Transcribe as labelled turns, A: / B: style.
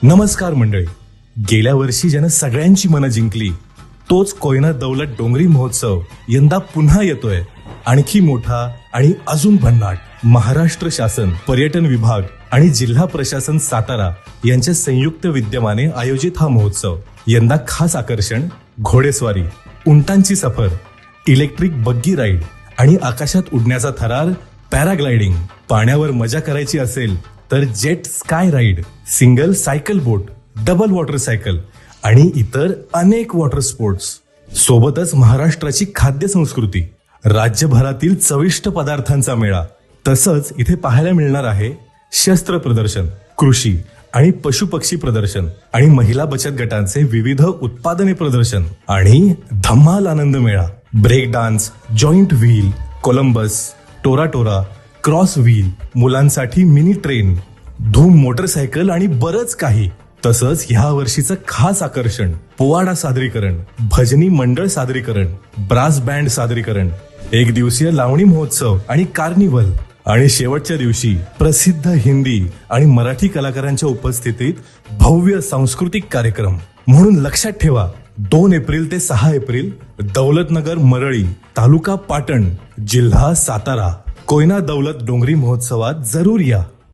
A: नमस्कार मंडळी. गेल्या वर्षी ज्यानं सगळ्यांची मनं जिंकली तोच कोयना दौलत डोंगरी महोत्सव यंदा पुन्हा येतोय. आणखी मोठा आणि अजून भन्नाट. महाराष्ट्र शासन, पर्यटन विभाग आणि जिल्हा प्रशासन सातारा यांच्या संयुक्त विद्यमाने आयोजित हा महोत्सव. यंदा खास आकर्षण घोडेस्वारी, उंटांची सफर, इलेक्ट्रिक बग्गी राईड आणि आकाशात उडण्याचा थरार पॅराग्लायडिंग. पाण्यावर मजा करायची असेल तर jet ski ride, single cycle boat, double water cycle आणि इतर अनेक वॉटर स्पोर्ट्स. सोबतच महाराष्ट्राची खाद्य संस्कृती, राज्यभरातील चविष्ट पदार्थांचा मेळा. तसंच इथे पाहायला मिळणार आहे शस्त्र प्रदर्शन, कृषी आणि पशुपक्षी प्रदर्शन आणि महिला बचत गटांचे विविध उत्पादने प्रदर्शन आणि धम्माल आनंद मेळा. Break dance, joint wheel, Columbus, टोरा, क्रॉस व्हील, मुलांसाठी मिनी ट्रेन, धूम मोटरसायकल आणि बरंच काही. तसंच ह्या वर्षीचं खास आकर्षण पोवाडा सादरीकरण, भजनी मंडळ सादरीकरण, ब्रास बँड सादरीकरण, एक दिवसीय लावणी महोत्सव आणि कार्निवल आणि शेवटच्या दिवशी प्रसिद्ध हिंदी आणि मराठी कलाकारांच्या उपस्थितीत भव्य सांस्कृतिक कार्यक्रम. म्हणून लक्षात ठेवा, 2 एप्रिल ते 6 एप्रिल दौलतनगर मरळी, तालुका पाटण, जिल्हा सातारा, कोयना दौलत डोंगरी महोत्सवात जरूर या.